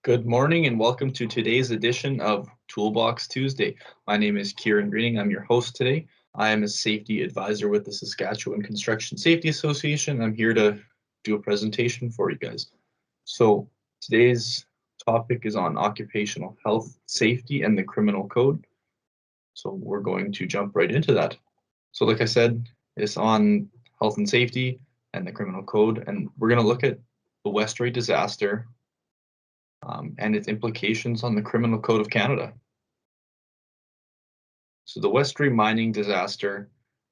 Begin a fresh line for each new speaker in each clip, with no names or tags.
Good morning and welcome to today's edition of Toolbox Tuesday. My name is Kieran Greening. I'm your host today. I am a safety advisor with the Saskatchewan Construction Safety Association. I'm here to do a presentation for you guys. So today's topic is on occupational health safety and the criminal code. So we're going to jump right into that. So like I said, it's on health and safety and the criminal code, and we're going to look at the Westray disaster and its implications on the Criminal Code of Canada. So the Westray mining disaster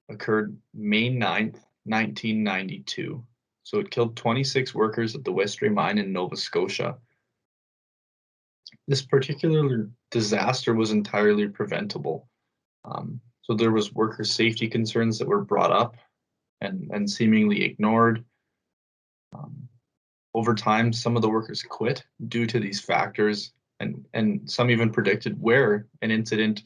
occurred May 9th, 1992. So it killed 26 workers at the Westray mine in Nova Scotia. This particular disaster was entirely preventable. So there was worker safety concerns that were brought up and seemingly ignored. Over time, some of the workers quit due to these factors, and some even predicted where an incident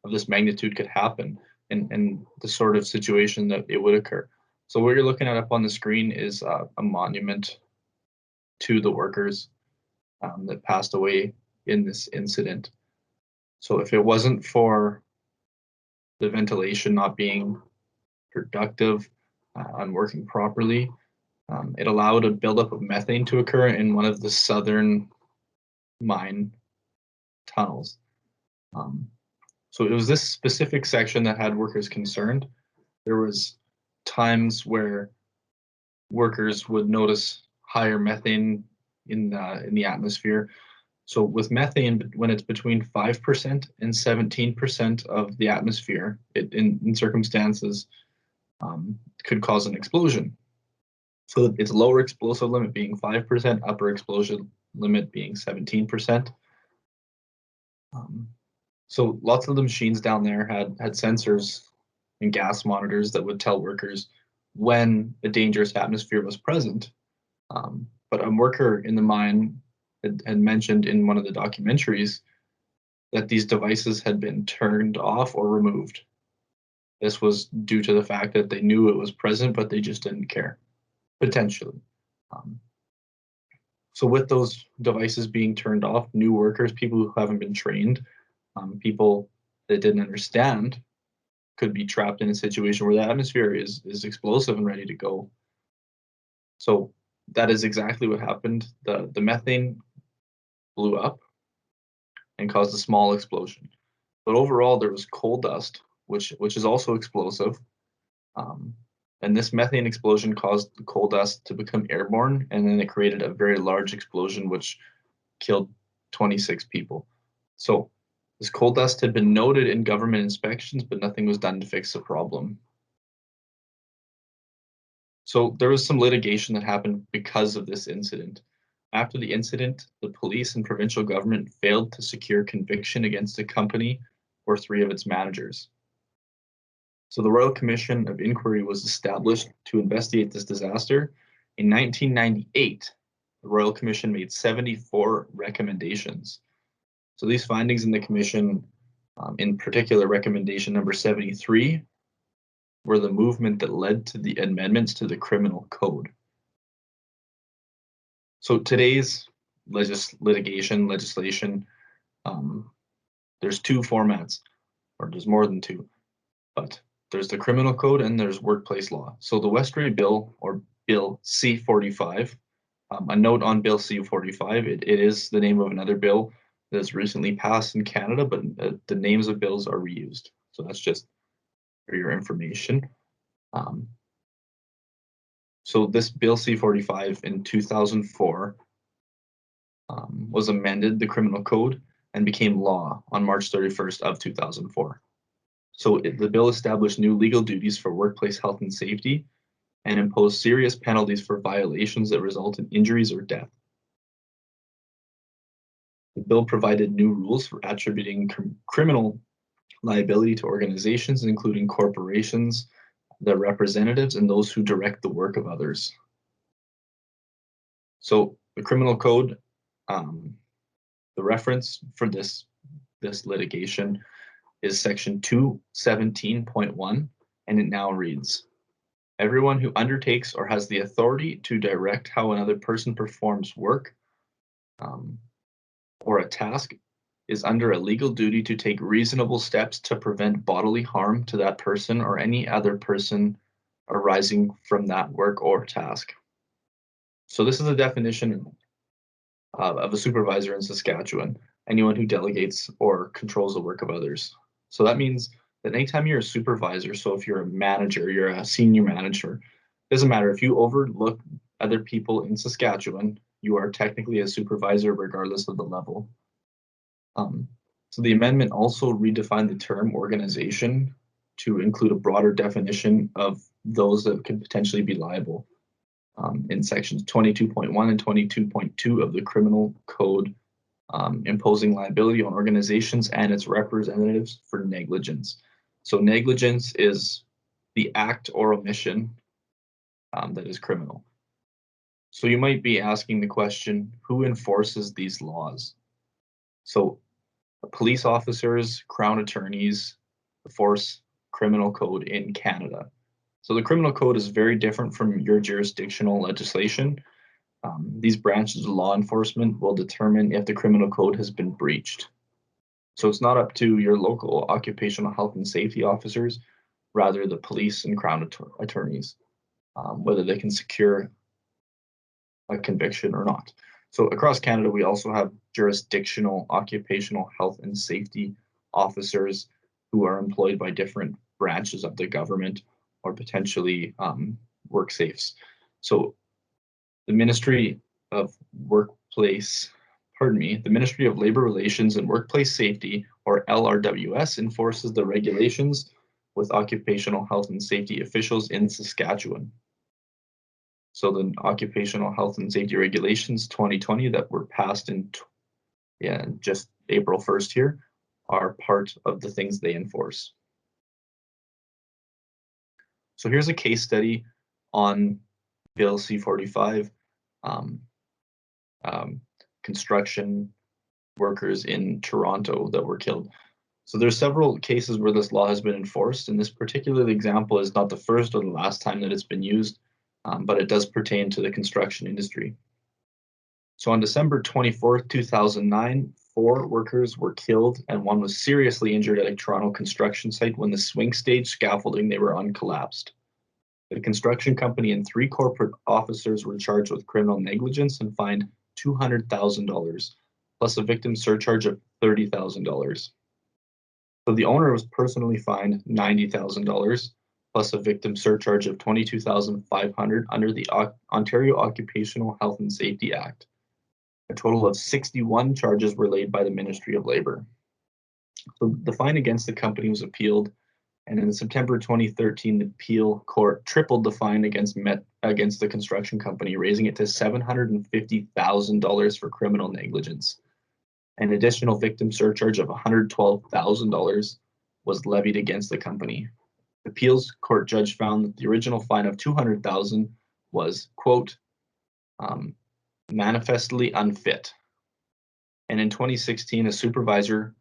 of this magnitude could happen and the sort of situation that it would occur. So what you're looking at up on the screen is a monument to the workers that passed away in this incident. So if it wasn't for the ventilation not being productive and working properly, it allowed a buildup of methane to occur in one of the southern mine tunnels. So it was this specific section that had workers concerned. There was times where workers would notice higher methane in the atmosphere. So with methane, when it's between 5% and 17% of the atmosphere, it in circumstances could cause an explosion. So its lower explosive limit being 5%, upper explosion limit being 17%. So lots of the machines down there had sensors and gas monitors that would tell workers when a dangerous atmosphere was present. But a worker in the mine had mentioned in one of the documentaries that these devices had been turned off or removed. This was due to the fact that they knew it was present, but they just didn't care, potentially. So with those devices being turned off, new workers, people who haven't been trained, people that didn't understand, could be trapped in a situation where the atmosphere is explosive and ready to go. So that is exactly what happened. The methane blew up and caused a small explosion. But overall, there was coal dust, which is also explosive. And this methane explosion caused the coal dust to become airborne, and then it created a very large explosion, which killed 26 people. So this coal dust had been noted in government inspections, but nothing was done to fix the problem. So there was some litigation that happened because of this incident. After the incident, the police and provincial government failed to secure conviction against the company or three of its managers. So the Royal Commission of Inquiry was established to investigate this disaster. In 1998, the Royal Commission made 74 recommendations. So these findings in the commission, in particular recommendation number 73, were the movement that led to the amendments to the criminal code. So today's legislation, there's two formats, or there's more than two, but there's the criminal code and there's workplace law. So the Westray Bill, or Bill C-45, a note on Bill C-45, it is the name of another bill that's recently passed in Canada, but the names of bills are reused. So that's just for your information. So this Bill C-45 in 2004 was amended, the criminal code, and became law on March 31st of 2004. So the bill established new legal duties for workplace health and safety and imposed serious penalties for violations that result in injuries or death. The bill provided new rules for attributing criminal liability to organizations, including corporations, their representatives, and those who direct the work of others. So the criminal code, the reference for this litigation is section 217.1, and it now reads, everyone who undertakes or has the authority to direct how another person performs work or a task is under a legal duty to take reasonable steps to prevent bodily harm to that person or any other person arising from that work or task. So this is a definition of a supervisor in Saskatchewan, anyone who delegates or controls the work of others. So that means that anytime you're a supervisor, so if you're a manager, you're a senior manager, doesn't matter if you overlook other people in Saskatchewan, you are technically a supervisor regardless of the level. Um, so the amendment also redefined the term organization to include a broader definition of those that could potentially be liable in sections 22.1 and 22.2 of the Criminal Code, imposing liability on organizations and its representatives for negligence. So negligence is the act or omission that is criminal. So you might be asking the question, who enforces these laws? So police officers, crown attorneys enforce criminal code in Canada. So the criminal code is very different from your jurisdictional legislation. These branches of law enforcement will determine if the criminal code has been breached. So it's not up to your local occupational health and safety officers, rather the police and crown attorneys, whether they can secure a conviction or not. So across Canada, we also have jurisdictional occupational health and safety officers who are employed by different branches of the government or potentially WorkSafes. So the Ministry of the Ministry of Labor Relations and Workplace Safety, or LRWS, enforces the regulations with occupational health and safety officials in Saskatchewan. So the Occupational Health and Safety Regulations 2020 that were passed in just April 1st here are part of the things they enforce. So here's a case study on Bill C-45, construction workers in Toronto that were killed. So there's several cases where this law has been enforced, and this particular example is not the first or the last time that it's been used, but it does pertain to the construction industry. So on December 24th, 2009, 4 workers were killed and 1 was seriously injured at a Toronto construction site when the swing stage scaffolding they were on collapsed. The construction company and 3 corporate officers were charged with criminal negligence and fined $200,000, plus a victim surcharge of $30,000. So the owner was personally fined $90,000, plus a victim surcharge of $22,500 under the Ontario Occupational Health and Safety Act. A total of 61 charges were laid by the Ministry of Labor. So the fine against the company was appealed, and in September 2013, the appeal court tripled the fine against the construction company, raising it to $750,000 for criminal negligence. An additional victim surcharge of $112,000 was levied against the company. The appeals court judge found that the original fine of $200,000 was, quote, manifestly unfit. And in 2016, a supervisor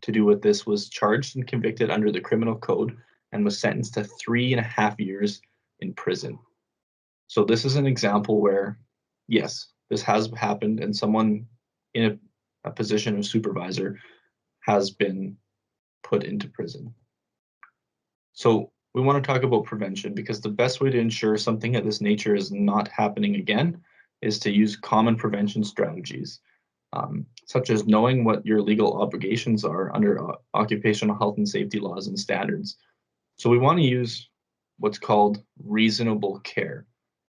to do with this was charged and convicted under the criminal code and was sentenced to 3.5 years in prison. So this is an example where, yes, this has happened and someone in a position of supervisor has been put into prison. So we want to talk about prevention because the best way to ensure something of this nature is not happening again is to use common prevention strategies, such as knowing what your legal obligations are under occupational health and safety laws and standards. So we want to use what's called reasonable care.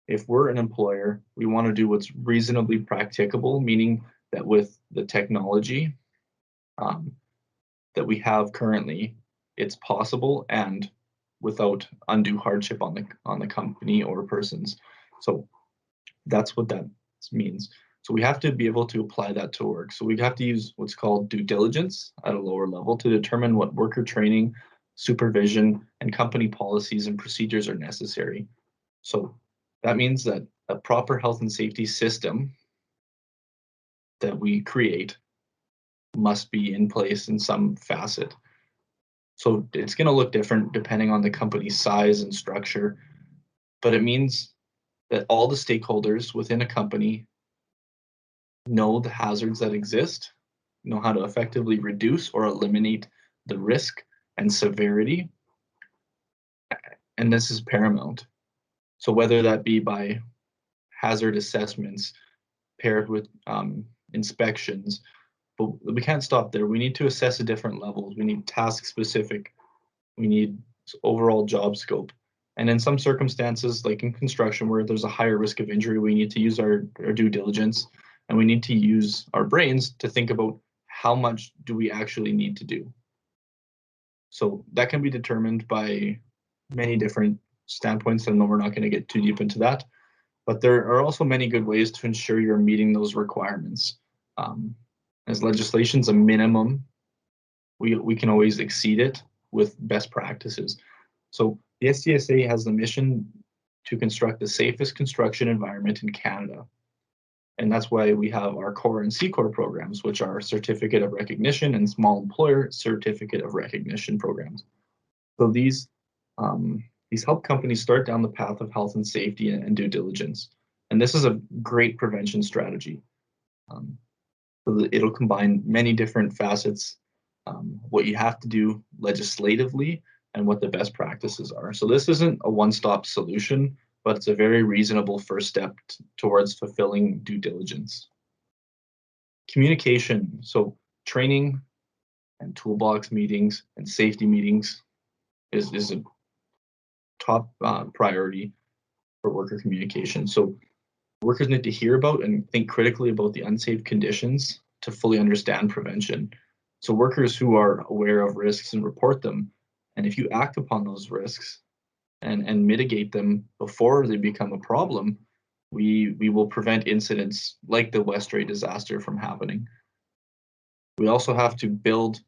If we're an employer, we want to do what's reasonably practicable, meaning that with the technology that we have currently, it's possible and without undue hardship on the company or persons. So that's what that means. So we have to be able to apply that to work. So we have to use what's called due diligence at a lower level to determine what worker training, supervision, and company policies and procedures are necessary. So that means that a proper health and safety system that we create must be in place in some facet. So it's going to look different depending on the company's size and structure, but it means that all the stakeholders within a company know the hazards that exist, know how to effectively reduce or eliminate the risk and severity, and this is paramount. So whether that be by hazard assessments paired with inspections, but we can't stop there. We need to assess at different levels. We need task specific. We need overall job scope. And in some circumstances, like in construction, where there's a higher risk of injury, we need to use our due diligence, and we need to use our brains to think about how much do we actually need to do. So that can be determined by many different standpoints. I know we're not going to get too deep into that, but there are also many good ways to ensure you're meeting those requirements. Um, as legislation's a minimum, we can always exceed it with best practices. So the SCSA has the mission to construct the safest construction environment in Canada. And that's why we have our core and C-core programs, which are certificate of recognition and small employer certificate of recognition programs. So these help companies start down the path of health and safety and due diligence. And this is a great prevention strategy. Um, so it'll combine many different facets, what you have to do legislatively and what the best practices are. So this isn't a one-stop solution, but it's a very reasonable first step towards fulfilling due diligence. Communication, so training and toolbox meetings and safety meetings is a top priority for worker communication. So workers need to hear about and think critically about the unsafe conditions to fully understand prevention. So workers who are aware of risks and report them, and if you act upon those risks and mitigate them before they become a problem, we will prevent incidents like the Westray disaster from happening. We also have to build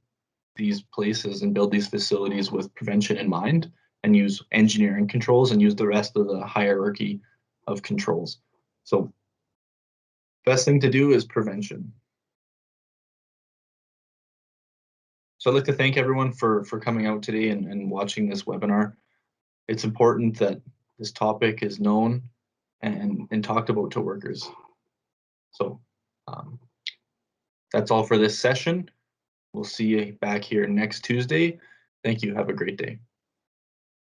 these places and build these facilities with prevention in mind and use engineering controls and use the rest of the hierarchy of controls. So best thing to do is prevention. So I'd like to thank everyone for coming out today and watching this webinar. It's important that this topic is known and talked about to workers. So um, that's all for this session. We'll see you back here next Tuesday. Thank you. Have a great day.